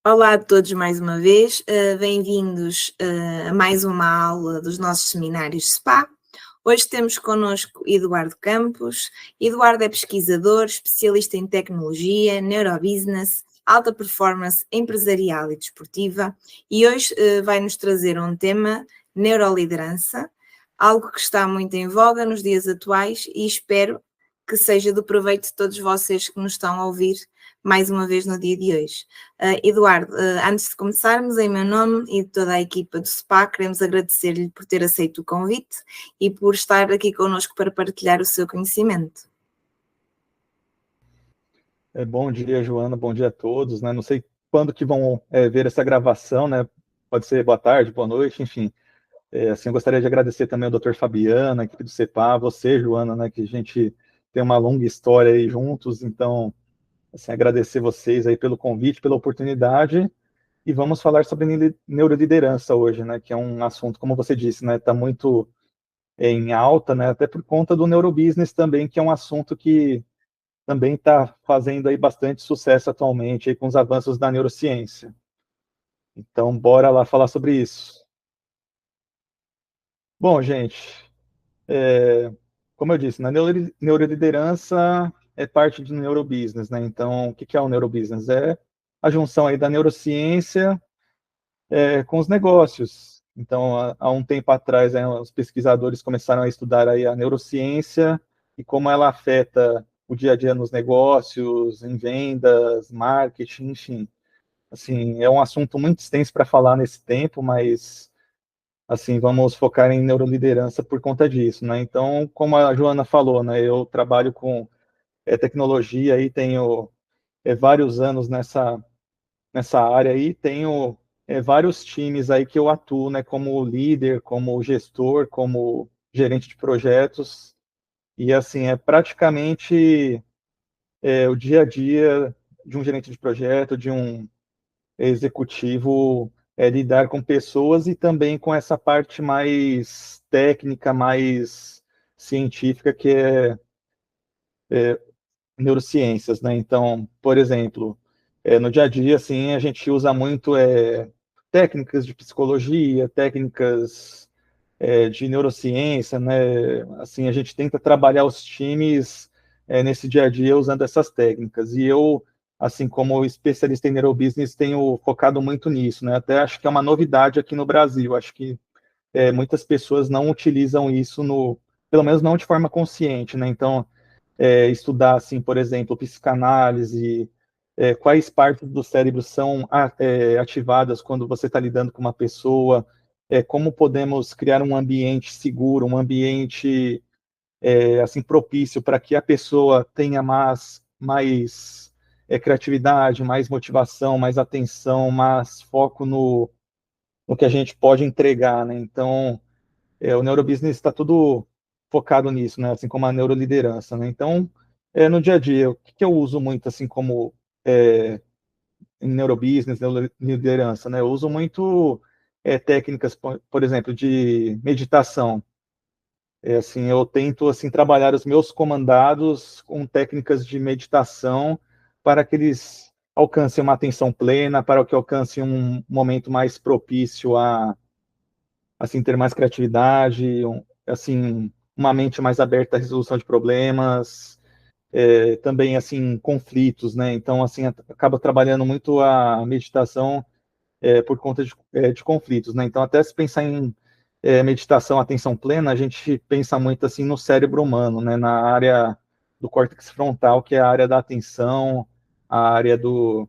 Olá a todos mais uma vez, bem-vindos a mais uma aula dos nossos seminários SPA. Hoje temos connosco Eduardo Campos. Eduardo é pesquisador, especialista em tecnologia, neurobusiness, alta performance empresarial e desportiva, e hoje vai-nos trazer um tema, neuroliderança, algo que está muito em voga nos dias atuais e espero que seja do proveito de todos vocês que nos estão a ouvir mais uma vez no dia de hoje. Eduardo, antes de começarmos, em meu nome e de toda a equipa do SPA, queremos agradecer-lhe por ter aceito o convite e por estar aqui connosco para partilhar o seu conhecimento. Bom dia, Joana, bom dia a todos, né? Não sei quando que vão ver essa gravação, né? Pode ser boa tarde, boa noite, enfim. Assim, eu gostaria de agradecer também ao Dr. Fabiano, a equipe do CEPA, você, Joana, né? Que a gente tem uma longa história aí juntos, então, assim, agradecer vocês aí pelo convite, pela oportunidade, e vamos falar sobre neuroliderança hoje, né? Que é um assunto, como você disse, né? Está muito em alta, né? Até por conta do neurobusiness também, que é um assunto que também está fazendo aí bastante sucesso atualmente aí com os avanços da neurociência. Então, bora lá falar sobre isso. Bom, gente, como eu disse, na neuroliderança é parte do neurobusiness, né? Então, o que é o neurobusiness? É a junção aí da neurociência com os negócios. Então, há um tempo atrás, os pesquisadores começaram a estudar aí a neurociência e como ela afeta o dia a dia nos negócios, em vendas, marketing, enfim. Assim, é um assunto muito extenso para falar nesse tempo, mas assim, vamos focar em neuroliderança por conta disso, né? Então, como a Joana falou, né, eu trabalho com tecnologia e tenho vários anos nessa área aí, tenho vários times aí que eu atuo, né, como líder, como gestor, como gerente de projetos, e assim, é praticamente o dia a dia de um gerente de projeto, de um executivo, lidar com pessoas e também com essa parte mais técnica, mais científica, que é neurociências, né? Então, por exemplo, no dia a dia, assim, a gente usa muito técnicas de psicologia, técnicas de neurociência, né? Assim, a gente tenta trabalhar os times nesse dia a dia usando essas técnicas. E eu, assim como especialista em neurobusiness, tenho focado muito nisso, né? Até acho que é uma novidade aqui no Brasil. Acho que muitas pessoas não utilizam isso pelo menos não de forma consciente, né? Então, estudar, assim, por exemplo, psicanálise, quais partes do cérebro são ativadas quando você está lidando com uma pessoa, como podemos criar um ambiente seguro, um ambiente assim propício para que a pessoa tenha mais criatividade, mais motivação, mais atenção, mais foco no que a gente pode entregar, né? Então, o neurobusiness está tudo focado nisso, né? Assim como a neuroliderança, né? Então, no dia a dia, o que eu uso muito, assim, como em neurobusiness, neuroliderança, né? Eu uso muito técnicas, por exemplo, de meditação. Assim, eu tento, assim, trabalhar os meus comandados com técnicas de meditação para que eles alcancem uma atenção plena, para que alcancem um momento mais propício a assim, ter mais criatividade, assim, uma mente mais aberta à resolução de problemas, também, assim, conflitos, né? Então, assim, acaba trabalhando muito a meditação por conta de conflitos, né? Então, até se pensar em meditação, atenção plena, a gente pensa muito, assim, no cérebro humano, né? Na área do córtex frontal, que é a área da atenção, a área do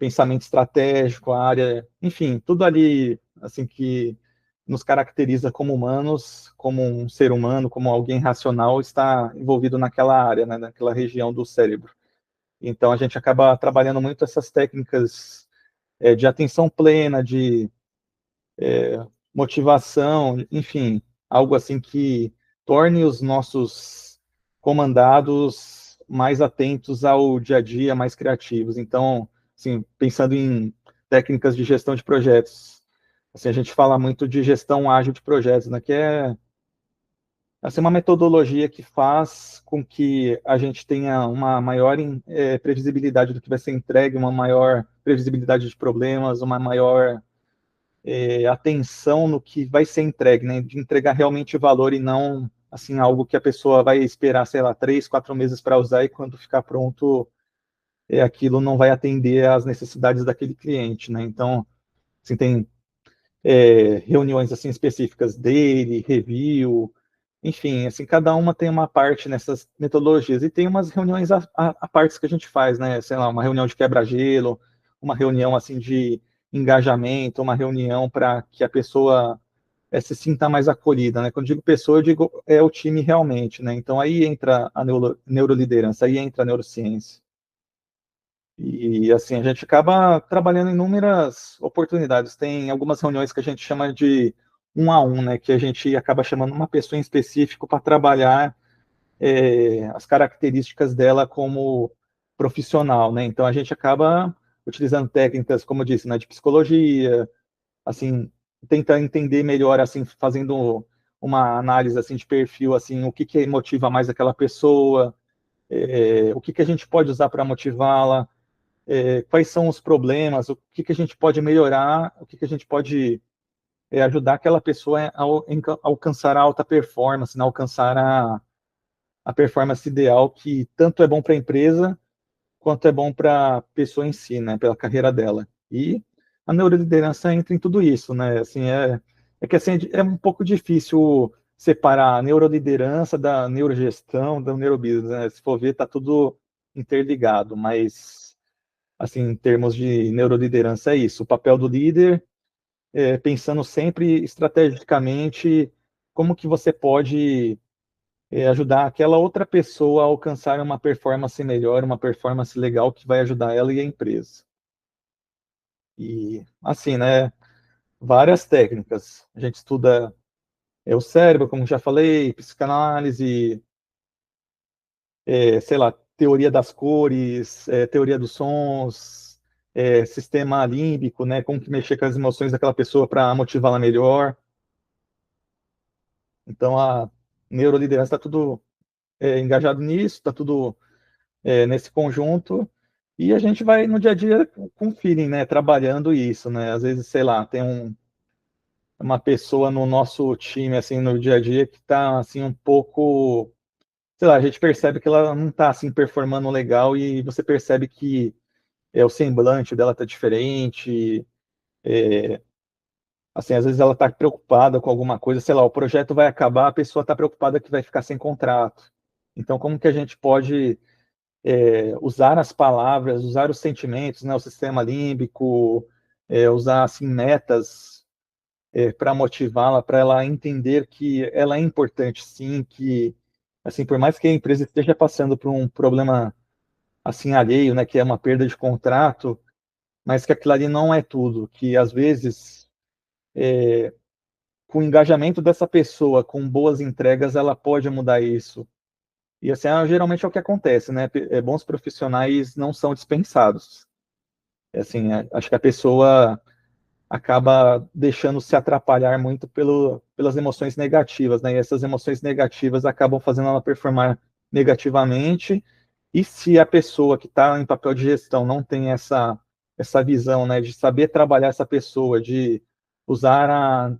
pensamento estratégico, a área, enfim, tudo ali, assim, que nos caracteriza como humanos, como um ser humano, como alguém racional, está envolvido naquela área, né, naquela região do cérebro. Então, a gente acaba trabalhando muito essas técnicas de atenção plena, de motivação, enfim, algo assim que torne os nossos comandados mais atentos ao dia a dia, mais criativos. Então, assim, pensando em técnicas de gestão de projetos, assim, a gente fala muito de gestão ágil de projetos, né, que é assim, uma metodologia que faz com que a gente tenha uma maior previsibilidade do que vai ser entregue, uma maior previsibilidade de problemas, uma maior atenção no que vai ser entregue, né? De entregar realmente valor e não assim algo que a pessoa vai esperar, sei lá, 3, 4 meses para usar e quando ficar pronto, aquilo não vai atender às necessidades daquele cliente, né? Então, assim, tem reuniões assim específicas dele, review, enfim, assim, cada uma tem uma parte nessas metodologias e tem umas reuniões a partes que a gente faz, né? Sei lá, uma reunião de quebra-gelo, uma reunião assim de engajamento, uma reunião para que a pessoa se sinta mais acolhida, né? Quando eu digo pessoa, eu digo o time realmente, né? Então aí entra a neuroliderança, aí entra a neurociência. E assim, a gente acaba trabalhando em inúmeras oportunidades. Tem algumas reuniões que a gente chama de 1 a 1, né? Que a gente acaba chamando uma pessoa em específico para trabalhar as características dela como profissional, né? Então a gente acaba utilizando técnicas, como eu disse, né, de psicologia, assim, tenta entender melhor, assim, fazendo uma análise assim de perfil, assim, o que que motiva mais aquela pessoa, o que que a gente pode usar para motivá-la, quais são os problemas, o que que a gente pode melhorar, o que que a gente pode ajudar aquela pessoa a alcançar a alta performance, né, alcançar a performance ideal, que tanto é bom para a empresa quanto é bom para a pessoa em si, né, pela carreira dela. E a neuroliderança entra em tudo isso, né? Assim, é que assim, é um pouco difícil separar a neuroliderança da neurogestão, da neurobusiness, né? Se for ver, está tudo interligado, mas assim, em termos de neuroliderança é isso, o papel do líder, pensando sempre estrategicamente como que você pode ajudar aquela outra pessoa a alcançar uma performance melhor, uma performance legal que vai ajudar ela e a empresa. E assim, né, várias técnicas. A gente estuda o cérebro, como já falei, psicanálise, sei lá, teoria das cores, teoria dos sons, sistema límbico, né, como que mexer com as emoções daquela pessoa para motivá-la melhor. Então a neuroliderança está tudo engajado nisso, está tudo nesse conjunto, e a gente vai no dia a dia com feeling, né, trabalhando isso, né, às vezes, sei lá, tem uma pessoa no nosso time, assim, no dia a dia, que está, assim, um pouco, sei lá, a gente percebe que ela não está, assim, performando legal, e você percebe que o semblante dela está diferente, assim, às vezes ela está preocupada com alguma coisa, sei lá, o projeto vai acabar, a pessoa está preocupada que vai ficar sem contrato. Então, como que a gente pode usar as palavras, usar os sentimentos, né, o sistema límbico, usar assim metas para motivá-la, para ela entender que ela é importante, sim, que assim por mais que a empresa esteja passando por um problema assim alheio, né, que é uma perda de contrato, mas que aquilo ali não é tudo, que às vezes com o engajamento dessa pessoa, com boas entregas, ela pode mudar isso. E assim, geralmente é o que acontece, né? Bons profissionais não são dispensados. Assim, acho que a pessoa acaba deixando se atrapalhar muito pelas emoções negativas, né? E essas emoções negativas acabam fazendo ela performar negativamente. E se a pessoa que está em papel de gestão não tem essa visão, né, de saber trabalhar essa pessoa, de usar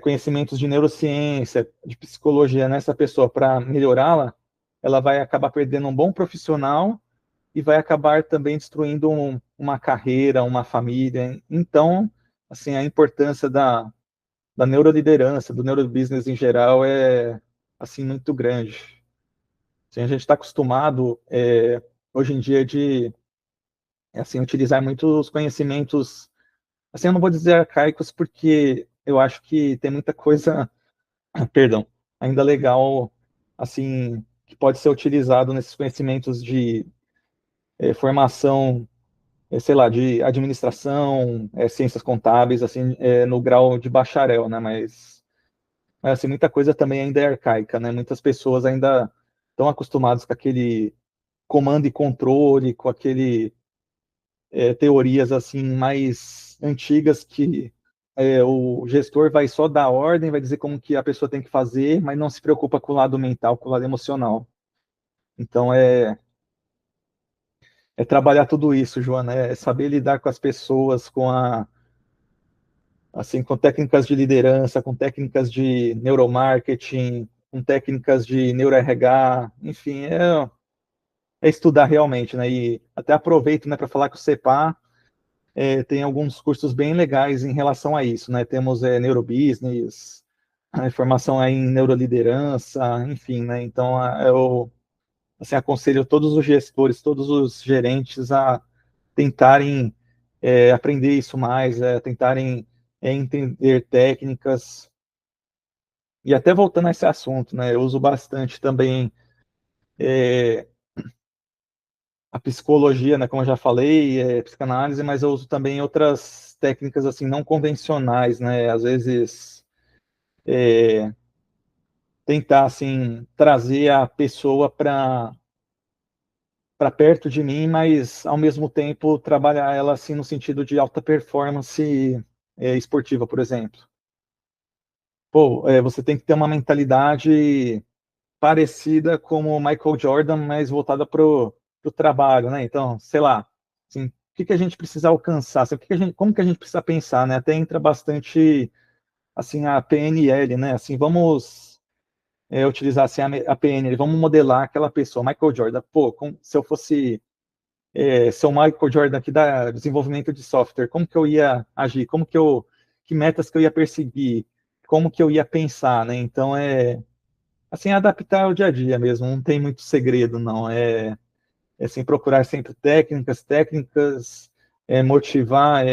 conhecimentos de neurociência, de psicologia nessa pessoa para melhorá-la, ela vai acabar perdendo um bom profissional e vai acabar também destruindo uma carreira, uma família. Então, assim, a importância da neuroliderança, do neurobusiness em geral é, assim, muito grande. Assim, a gente está acostumado, hoje em dia, de, assim, utilizar muitos conhecimentos, assim, eu não vou dizer arcaicos, porque eu acho que tem muita coisa, perdão, ainda legal, assim, que pode ser utilizado nesses conhecimentos de formação sei lá, de administração, ciências contábeis, assim, no grau de bacharel, né? Mas assim, muita coisa também ainda é arcaica, né? Muitas pessoas ainda estão acostumadas com aquele comando e controle, com aquele teorias assim mais antigas que o gestor vai só dar ordem, vai dizer como que a pessoa tem que fazer, mas não se preocupa com o lado mental, com o lado emocional. Então é trabalhar tudo isso, Joana, é saber lidar com as pessoas, assim, com técnicas de liderança, com técnicas de neuromarketing, com técnicas de neuro-RH, enfim, é estudar realmente, né? E até aproveito, né, para falar que o CEPA tem alguns cursos bem legais em relação a isso, né? Temos neurobusiness, formação aí em neuroliderança, enfim, né? Então, eu assim, aconselho todos os gestores, todos os gerentes a tentarem aprender isso mais, tentarem entender técnicas. E até voltando a esse assunto, né? Eu uso bastante também a psicologia, né? Como eu já falei, psicanálise, mas eu uso também outras técnicas assim não convencionais, né? Às vezes tentar assim trazer a pessoa para perto de mim, mas ao mesmo tempo trabalhar ela assim no sentido de alta performance esportiva, por exemplo. Pô, você tem que ter uma mentalidade parecida como o Michael Jordan, mas voltada para o trabalho, né? Então, sei lá, assim, o que que a gente precisa alcançar, assim, como que a gente precisa pensar, né? Até entra bastante assim a PNL, né? Assim, vamos utilizar assim, a PNL, vamos modelar aquela pessoa, Michael Jordan. Pô, se eu fosse ser o Michael Jordan aqui da desenvolvimento de software, como que eu ia agir? Que metas que eu ia perseguir? Como que eu ia pensar, né? Então, assim, adaptar ao dia a dia mesmo, não tem muito segredo, não. É assim, procurar sempre técnicas, motivar,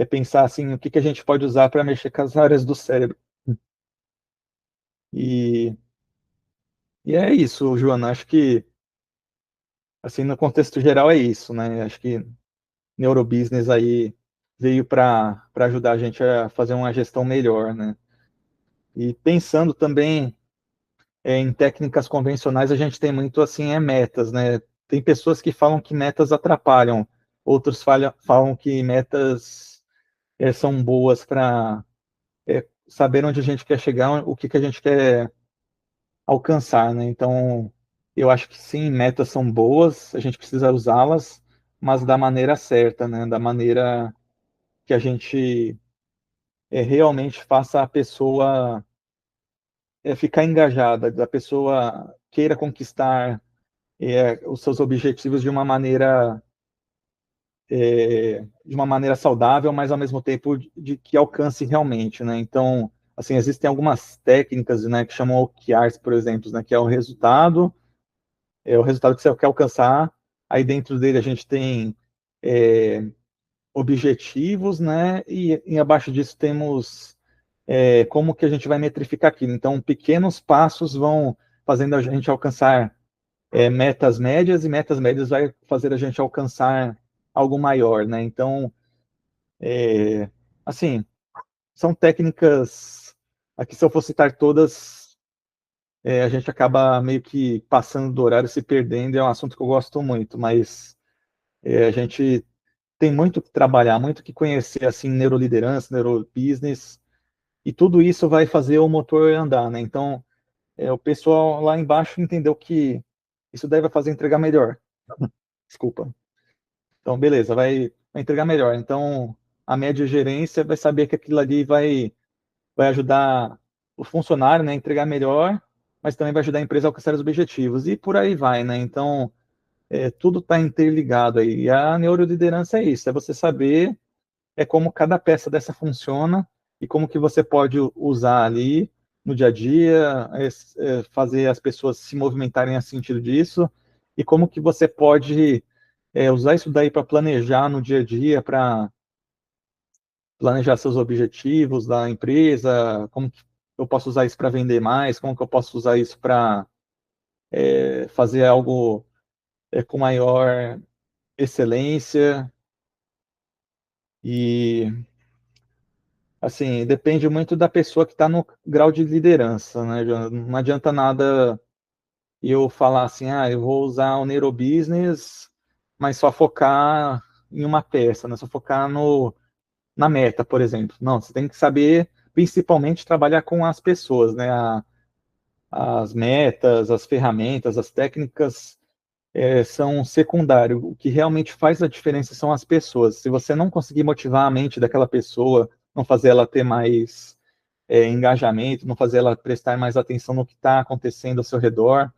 pensar assim, o que que a gente pode usar para mexer com as áreas do cérebro. E, e é isso, Joana, acho que, assim, no contexto geral é isso, né? Acho que neurobusiness aí veio para ajudar a gente a fazer uma gestão melhor, né? E pensando também em técnicas convencionais, a gente tem muito assim, metas, né? Tem pessoas que falam que metas atrapalham, outros falam que metas são boas para saber onde a gente quer chegar, o que que a gente quer alcançar, né? Então, eu acho que sim, metas são boas, a gente precisa usá-las, mas da maneira certa, né? Da maneira que a gente realmente faça a pessoa ficar engajada, da pessoa queira conquistar os seus objetivos de uma maneira saudável, mas ao mesmo tempo de que alcance realmente, né? Então, assim, existem algumas técnicas, né, que chamam OKRs, por exemplo, né, que é o resultado que você quer alcançar. Aí dentro dele a gente tem é, objetivos, né? E abaixo disso temos como que a gente vai metrificar aquilo. Então, pequenos passos vão fazendo a gente alcançar metas médias, e metas médias vai fazer a gente alcançar algo maior, né? Então, assim, são técnicas, aqui se eu for citar todas, a gente acaba meio que passando do horário, se perdendo, é um assunto que eu gosto muito, mas a gente tem muito que trabalhar, muito que conhecer, assim, neuroliderança, neurobusiness, e tudo isso vai fazer o motor andar, né? Então, o pessoal lá embaixo entendeu que isso daí vai fazer entregar melhor. Desculpa. Então, beleza, vai entregar melhor. Então, a média gerência vai saber que aquilo ali vai ajudar o funcionário, né, a entregar melhor, mas também vai ajudar a empresa a alcançar os objetivos. E por aí vai, né? Então, tudo está interligado aí. E a neuroliderança é isso, é você saber como cada peça dessa funciona e como que você pode usar ali no dia a dia, fazer as pessoas se movimentarem a sentido disso, e como que você pode usar isso daí para planejar no dia a dia, para planejar seus objetivos da empresa, como que eu posso usar isso para vender mais, como que eu posso usar isso para fazer algo com maior excelência. E assim, depende muito da pessoa que está no grau de liderança, né? Não adianta nada eu falar assim, eu vou usar o neurobusiness, mas só focar em uma peça, né? Só focar na meta, por exemplo. Não, você tem que saber, principalmente, trabalhar com as pessoas, né? As metas, as ferramentas, as técnicas são secundários. O que realmente faz a diferença são as pessoas. Se você não conseguir motivar a mente daquela pessoa, não fazer ela ter mais engajamento, não fazer ela prestar mais atenção no que está acontecendo ao seu redor,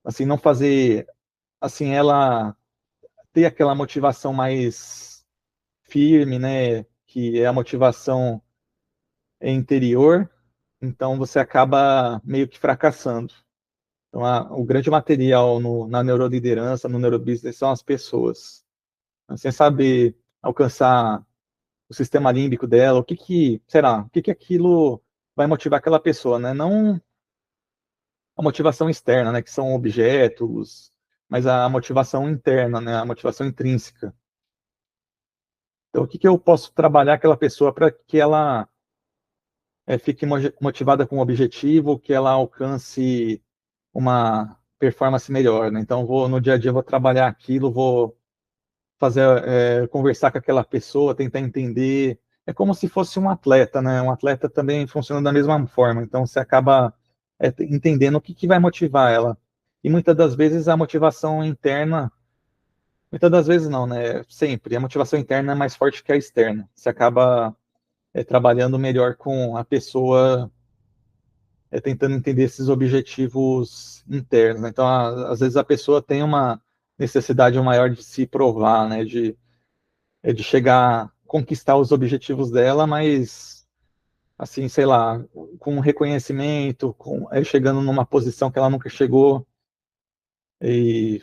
assim, não fazer assim ela ter aquela motivação mais firme, né, que é a motivação interior, então você acaba meio que fracassando. Então, o grande material na neuroliderança, no neurobusiness, são as pessoas. Você saber alcançar o sistema límbico dela, o que aquilo vai motivar aquela pessoa, né? Não a motivação externa, né, que são objetos, mas a motivação interna, né, a motivação intrínseca. Então, o que eu posso trabalhar aquela pessoa para que ela fique motivada com o objetivo, que ela alcance uma performance melhor, né? Então, no dia a dia, vou trabalhar aquilo, vou fazer, conversar com aquela pessoa, tentar entender. É como se fosse um atleta, né? Um atleta também funciona da mesma forma. Então, você acaba entendendo o que vai motivar ela. E muitas das vezes a motivação interna, muitas das vezes não, né? Sempre. A motivação interna é mais forte que a externa. Você acaba trabalhando melhor com a pessoa, tentando entender esses objetivos internos, né? Então, às vezes a pessoa tem uma necessidade maior de se provar, né? De chegar, conquistar os objetivos dela, mas, assim, sei lá, com reconhecimento, chegando numa posição que ela nunca chegou, e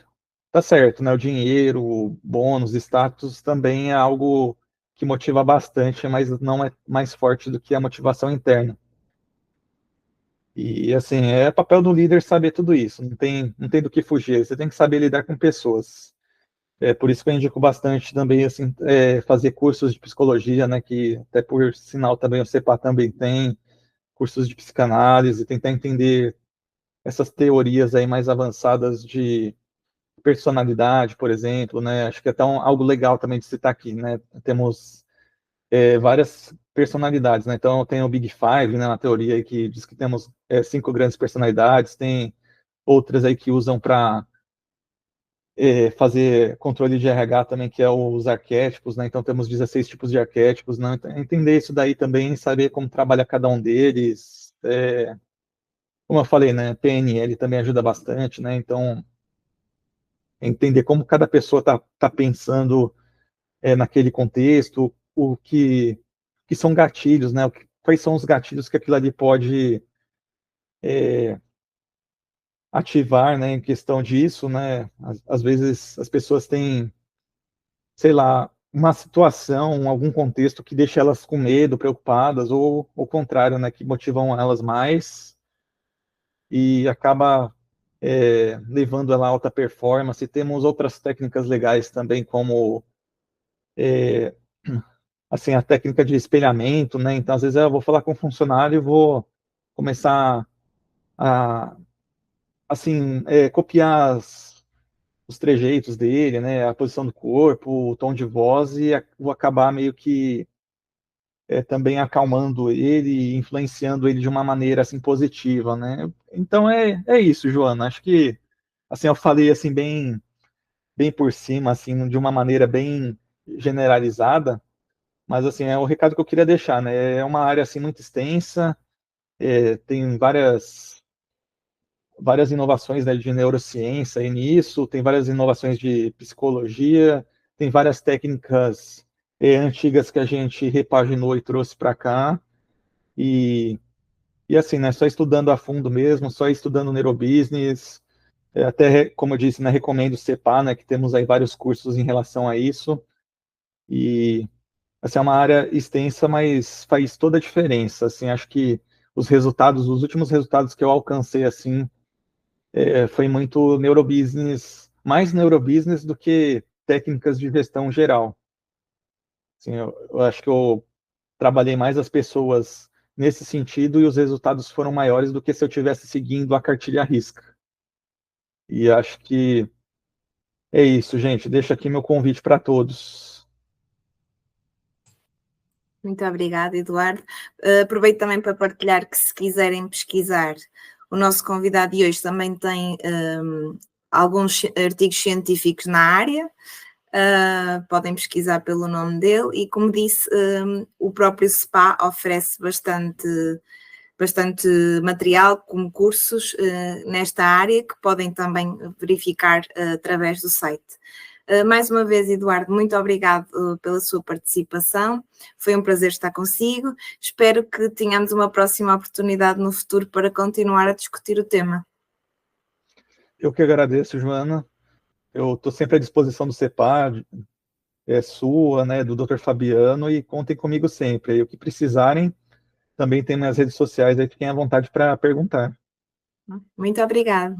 tá certo, né? O dinheiro, o bônus, status também é algo que motiva bastante, mas não é mais forte do que a motivação interna. E, assim, é papel do líder saber tudo isso, não tem do que fugir, você tem que saber lidar com pessoas. É por isso que eu indico bastante também, assim, fazer cursos de psicologia, né, que até por sinal também o CEPA também tem, cursos de psicanálise, tentar entender essas teorias aí mais avançadas de personalidade, por exemplo, né, acho que é até algo legal também de citar aqui, né, temos várias personalidades, né? Então tem o Big Five, né, na teoria aí, que diz que temos 5 grandes personalidades, tem outras aí que usam para fazer controle de RH também, que é os arquétipos, né? Então temos 16 tipos de arquétipos, né? Então, entender isso daí também, saber como trabalha cada um deles. Como eu falei, né? PNL também ajuda bastante, né? Então entender como cada pessoa tá pensando naquele contexto, que são gatilhos, né? Quais são os gatilhos que aquilo ali pode ativar, né? Em questão disso, né? Às vezes as pessoas têm, sei lá, uma situação, algum contexto que deixa elas com medo, preocupadas, ou o contrário, né? Que motivam elas mais e acaba levando ela a alta performance. Temos outras técnicas legais também, como assim, a técnica de espelhamento, né? Então, às vezes eu vou falar com um funcionário e vou começar a, assim, copiar os trejeitos dele, né? A posição do corpo, o tom de voz e vou acabar meio que também acalmando ele, influenciando ele de uma maneira, assim, positiva, né? Então, é isso, Joana. Acho que, assim, eu falei, assim, bem por cima, assim, de uma maneira bem generalizada, mas, assim, é o recado que eu queria deixar, né? É uma área, assim, muito extensa, tem várias inovações, né, de neurociência e nisso, tem várias inovações de psicologia, tem várias técnicas antigas que a gente repaginou e trouxe para cá, e, e assim, né, só estudando a fundo mesmo, só estudando neurobusiness, até, como eu disse, né, recomendo o CEPA, né, que temos aí vários cursos em relação a isso, e assim, é uma área extensa, mas faz toda a diferença. Assim, acho que os últimos resultados que eu alcancei, assim, foi muito neurobusiness, mais neurobusiness do que técnicas de gestão geral. Assim, eu acho que eu trabalhei mais as pessoas nesse sentido e os resultados foram maiores do que se eu tivesse seguindo a cartilha à risca. E acho que é isso, gente. Deixo aqui meu convite para todos. Muito obrigada, Eduardo. Aproveito também para partilhar que, se quiserem pesquisar, o nosso convidado de hoje também tem alguns artigos científicos na área. Podem pesquisar pelo nome dele e, como disse, o próprio SPA oferece bastante material, como cursos nesta área, que podem também verificar através do site. Mais uma vez, Eduardo, muito obrigado pela sua participação, foi um prazer estar consigo, espero que tenhamos uma próxima oportunidade no futuro para continuar a discutir o tema. Eu que agradeço, Joana, eu estou sempre à disposição do CEPAR, sua, né, do Dr. Fabiano, e contem comigo sempre. E o que precisarem, também tem minhas redes sociais, aí fiquem à vontade para perguntar. Muito obrigada.